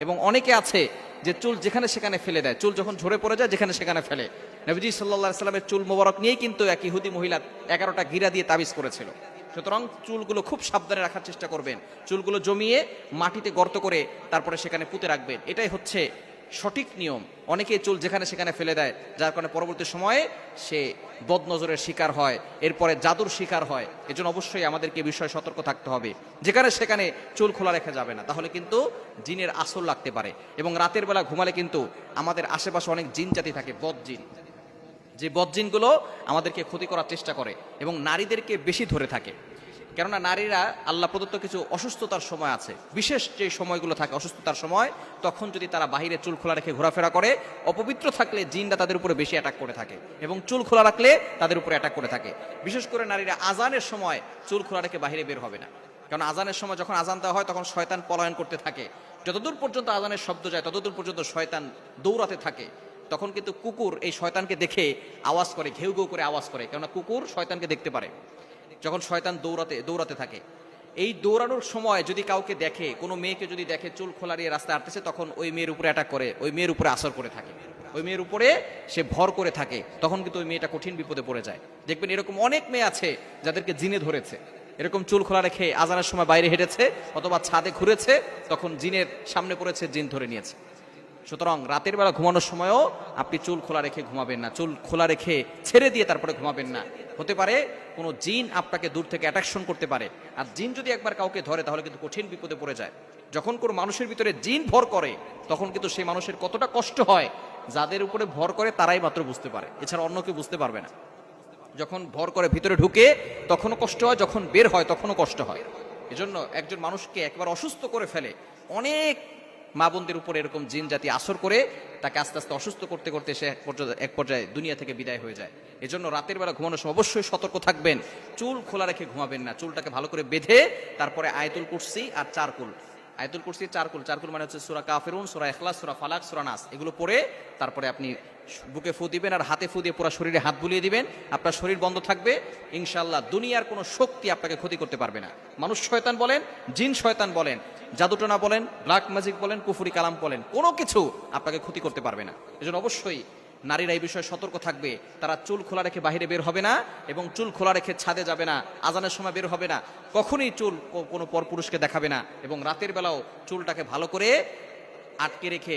এবং অনেকে আছে যে চুল যেখানে সেখানে ফেলে দেয়, চুল যখন ঝরে পড়ে যায় যেখানে সেখানে ফেলে। নবীজি সাল্লাল্লাহু আলাইহি সাল্লামের চুল মোবারক নিয়েই কিন্তু এক ইহুদি মহিলা 11টা গিরা দিয়ে তাবিজ করেছিল। সুতরাং চুলগুলো খুব সাবধানে রাখার চেষ্টা করবেন, চুলগুলো জমিয়ে মাটিতে গর্ত করে তারপরে সেখানে পুঁতে রাখবেন, এটাই হচ্ছে সঠিক নিয়ম। অনেকে চুল যেখানে সেখানে ফেলে দেয়, যার কারণে পরবর্তী সময়ে সে বদনজরের শিকার হয়, এরপরে জাদুর শিকার হয়। এজন্য অবশ্যই আমাদেরকে এই বিষয়ে সতর্ক থাকতে হবে। যেখানে সেখানে চুল খোলা রেখে যাবে না, তাহলে কিন্তু জিনের আসর লাগতে পারে। এবং রাতের বেলা ঘুমালে কিন্তু আমাদের আশেপাশে অনেক জিন জাতি থাকে, বদ জিন, যে বদ জিনগুলো আমাদেরকে ক্ষতি করার চেষ্টা করে এবং নারীদেরকে বেশি ধরে থাকে। কেননা নারীরা আল্লাহ প্রদত্ত কিছু অসুস্থতার সময় আছে, বিশেষ যে সময়গুলো থাকে অসুস্থতার সময়, তখন যদি তারা বাহিরে চুল খোলা রেখে ঘোরাফেরা করে, অপবিত্র থাকলে জিনরা তাদের উপরে বেশি অ্যাটাক করে থাকে এবং চুল খোলা রাখলে তাদের উপরে অ্যাটাক করে থাকে। বিশেষ করে নারীরা আজানের সময় চুল খোলা রেখে বাহিরে বের হবে না, কারণ আজানের সময় যখন আজান দেওয়া হয় তখন শয়তান পলায়ন করতে থাকে। যতদূর পর্যন্ত আজানের শব্দ যায় ততদূর পর্যন্ত শয়তান দৌড়াতে থাকে। তখন কিন্তু কুকুর এই শয়তানকে দেখে আওয়াজ করে, ঘেউ ঘেউ করে আওয়াজ করে, কেননা কুকুর শয়তানকে দেখতে পারে। যখন শয়তান দৌড়াতে থাকে, এই দৌড়ানোর সময় যদি কাউকে দেখে, কোনো মেয়েকে যদি দেখে চুল খোলা দিয়ে রাস্তায় হাঁটতেছে, তখন ওই মেয়ের উপরে অ্যাটাক করে, ওই মেয়ের উপরে আসর করে থাকে, ওই মেয়ের উপরে সে ভর করে থাকে। তখন কিন্তু ওই মেয়েটা কঠিন বিপদে পড়ে যায়। দেখবেন এরকম অনেক মেয়ে আছে যাদেরকে জিনে ধরেছে, এরকম চুল খোলা রেখে আজানের সময় বাইরে হেঁটেছে অথবা ছাদে ঘুরেছে, তখন জিনের সামনে পড়েছে, জিন ধরে নিয়েছে। সুতরাং রাতের বেলা ঘুমানোর সময়ও আপনি চুল খোলা রেখে ঘুমাবেন না, চুল খোলা রেখে ছেড়ে দিয়ে তারপরে ঘুমাবেন না। হতে পারে কোনো জিন আপনাকে দূর থেকে অ্যাট্রাকশন করতে পারে, আর জিন যদি একবার কাউকে ধরে তাহলে কিন্তু কঠিন বিপদে পড়ে যায়। যখন কোনো মানুষের ভিতরে জিন ভর করে তখন কিন্তু সেই মানুষের কতটা কষ্ট হয়, যাদের উপরে ভর করে তারাই মাত্র বুঝতে পারে, এছাড়া অন্য কেউ বুঝতে পারবে না। যখন ভর করে ভিতরে ঢুকে তখনও কষ্ট হয়, যখন বের হয় তখনও কষ্ট হয়। এজন্য একজন মানুষকে একবার অসুস্থ করে ফেলে, অনেক মা বোনদের উপরে এরকম জিন জাতি আসর করে তাকে আস্তে আস্তে অসুস্থ করতে করতে সে এক পর্যায়ে দুনিয়া থেকে বিদায় হয়ে যায়। এজন্য রাতের বেলা ঘুমানোর সময় অবশ্যই সতর্ক থাকবেন, চুল খোলা রেখে ঘুমাবেন না। চুলটাকে ভালো করে বেঁধে তারপরে আয়াতুল কুরসি আর চারকুল, আয়াতুল কুরসি চারকুল, চারকুল মানে হচ্ছে সূরা কাফিরুন, সূরা ইখলাস, সূরা ফালাক, সূরা নাস, এগুলো পড়ে তারপরে আপনি বুকে ফু দিবেন আর হাতে ফু দিয়ে পুরো শরীরে হাত বুলিয়ে দিবেন। আপনার শরীর বন্ধ থাকবে, ইনশাআল্লাহ দুনিয়ার কোনো শক্তি আপনাকে ক্ষতি করতে পারবে না। মানুষ শয়তান বলেন, জিন শয়তান বলেন, জাদুটনা বলেন, ব্ল্যাক ম্যাজিক বলেন, কুফরি কালাম বলেন, কোনো কিছু আপনাকে ক্ষতি করতে পারবে না। এজন্য অবশ্যই নারীরা এই বিষয়ে সতর্ক থাকবে। তারা চুল খোলা রেখে বাইরে বের হবে না এবং চুল খোলা রেখে ছাদে যাবে না, আজানের সময় বের হবে না, কখনোই চুল কোনো পরপুরুষকে দেখাবে না এবং রাতের বেলাও চুলটাকে ভালো করে আটকে রেখে